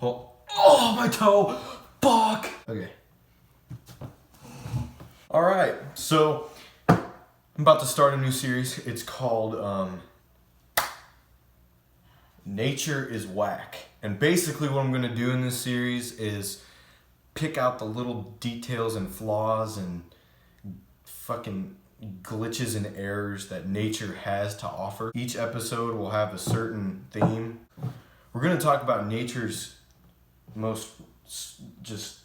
Oh, my toe. Fuck. Okay. All right. So I'm about to start a new series. It's called Nature is Wack. And basically what I'm going to do in this series is pick out the little details and flaws and fucking glitches and errors that nature has to offer. Each episode will have a certain theme. We're going to talk about nature's most just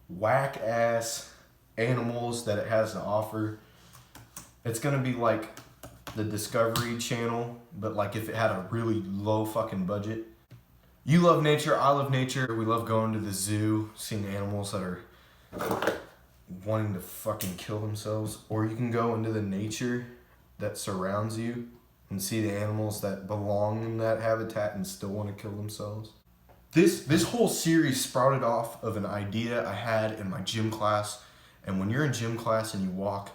whack-ass animals that it has to offer. It's going to be like the Discovery Channel, but like if it had a really low fucking budget. You love nature, I love nature. We love going to the zoo, seeing animals that are wanting to fucking kill themselves. Or you can go into the nature that surrounds you and see the animals that belong in that habitat and still want to kill themselves. This whole series sprouted off of an idea I had in my gym class. And when you're in gym class and you walk,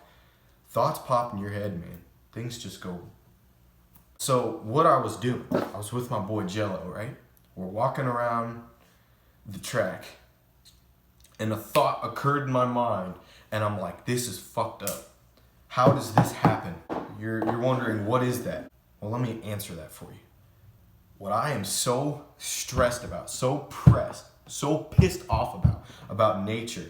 thoughts pop in your head, man. Things just go. So what I was doing, I was with my boy Jello, right? We're walking around the track and a thought occurred in my mind and I'm like, this is fucked up. How does this happen? You're wondering, what is that? Well, let me answer that for you. What I am so stressed about, so pressed, so pissed off about nature,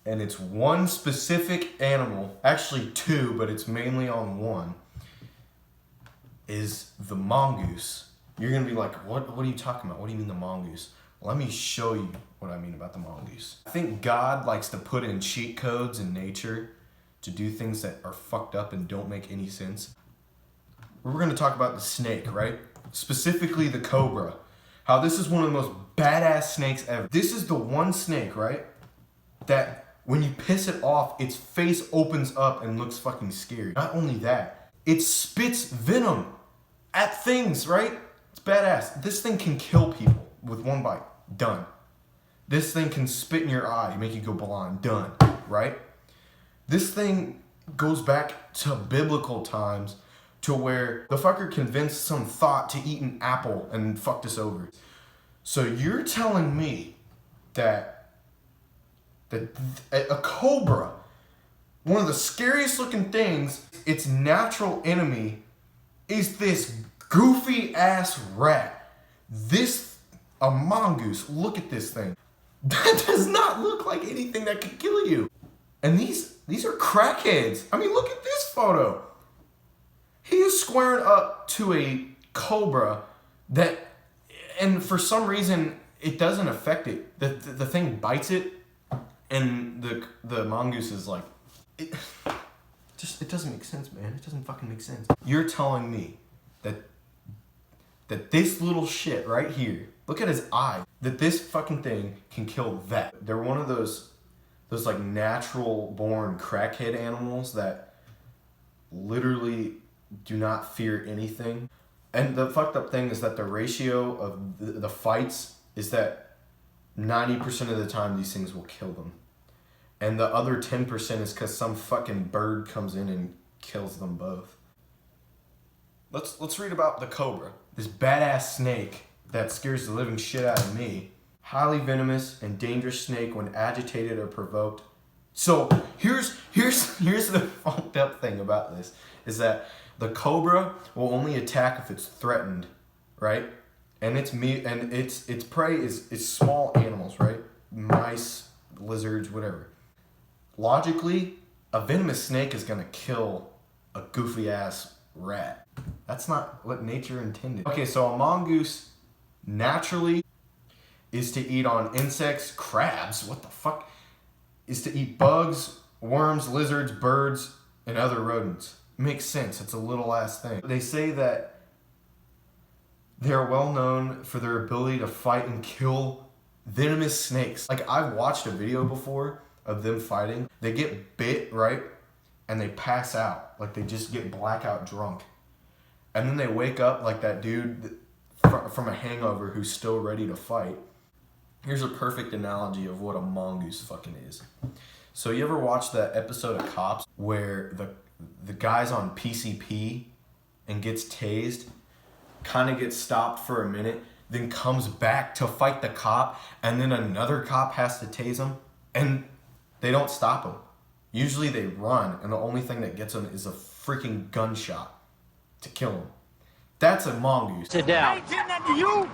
and it's one specific animal, actually two, but it's mainly on one, is the mongoose. You're gonna be like, what are you talking about? What do you mean the mongoose? Let me show you what I mean about the mongoose. I think God likes to put in cheat codes in nature to do things that are fucked up and don't make any sense. We're gonna talk about the snake, right? Specifically the cobra. How this is one of the most badass snakes ever. This is the one snake, right? That when you piss it off, its face opens up and looks fucking scary. Not only that, it spits venom at things, right? It's badass. This thing can kill people with one bite. Done. This thing can spit in your eye, make you go blind. Done. Right? This thing goes back to biblical times to where the fucker convinced some thought to eat an apple and fucked us over. So you're telling me that a cobra, one of the scariest looking things, its natural enemy is this goofy ass rat. A mongoose. Look at this thing. That does not look like anything that could kill you. And these are crackheads. I mean, look at this photo. He is squaring up to a cobra that, and for some reason, it doesn't affect it. The thing bites it, and the mongoose is like, it doesn't make sense, man. It doesn't fucking make sense. You're telling me that this little shit right here, look at his eye, that this fucking thing can kill that. They're one of those like natural born crackhead animals that literally do not fear anything. And the fucked up thing is that the ratio of the fights is that 90% of the time these things will kill them. And the other 10% is because some fucking bird comes in and kills them both. Let's read about the cobra. This badass snake that scares the living shit out of me. Highly venomous and dangerous snake when agitated or provoked. So here's the fucked up thing about this, is that the cobra will only attack if it's threatened, right? And its prey is small animals, right? Mice, lizards, whatever. Logically, a venomous snake is gonna kill a goofy ass rat. That's not what nature intended. Okay, so a mongoose naturally is to eat on insects, crabs, what the fuck? Is to eat bugs, worms, lizards, birds, and other rodents. Makes sense, it's a little ass thing. They say that they're well known for their ability to fight and kill venomous snakes. Like, I've watched a video before of them fighting. They get bit, right? And they pass out. Like, they just get blackout drunk. And then they wake up like that dude from a hangover who's still ready to fight. Here's a perfect analogy of what a mongoose fucking is. So you ever watch that episode of Cops where the guy's on PCP and gets tased, kind of gets stopped for a minute, then comes back to fight the cop, and then another cop has to tase him, and they don't stop him. Usually they run, and the only thing that gets them is a freaking gunshot to kill him. That's a mongoose. Sit down. I ain't did nothing to you.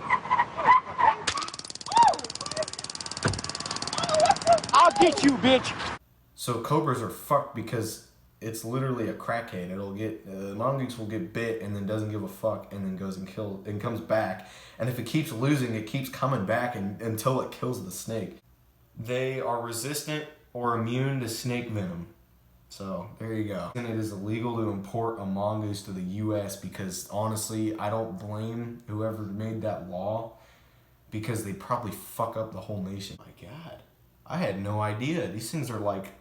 I'll get you, bitch. So cobras are fucked because it's literally a crackhead. It'll get the mongoose will get bit and then doesn't give a fuck and then goes and kills and comes back. And if it keeps losing, it keeps coming back until it kills the snake. They are resistant or immune to snake venom. So there you go. And it is illegal to import a mongoose to the U.S. because honestly, I don't blame whoever made that law because they probably fuck up the whole nation. My God, I had no idea. These things are like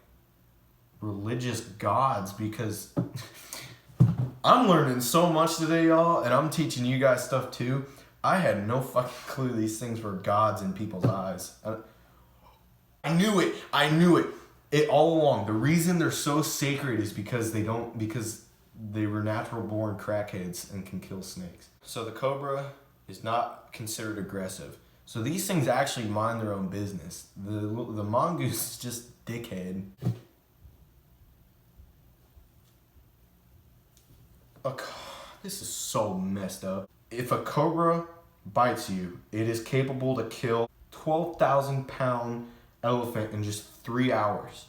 religious gods because I'm learning so much today, y'all, and I'm teaching you guys stuff too. I had no fucking clue these things were gods in people's eyes. I knew it. It all along. The reason they're so sacred is because they were natural born crackheads and can kill snakes. So the cobra is not considered aggressive. So these things actually mind their own business. The mongoose is just dickhead. This is so messed up. If a cobra bites you, it is capable to kill 12,000 pound elephant in just 3 hours.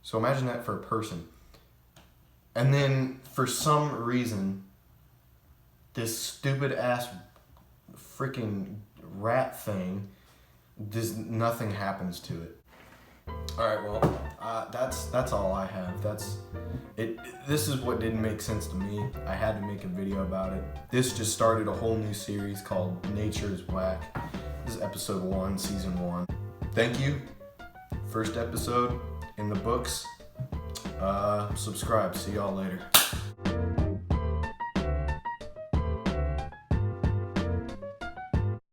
So imagine that for a person. And then for some reason, this stupid ass freaking rat thing, nothing happens to it. All right, well, that's all I have. That's it. This is what didn't make sense to me. I had to make a video about it. This just started a whole new series called Nature is Wack. This is episode 1, season 1. Thank you. First episode in the books. Subscribe. See y'all later.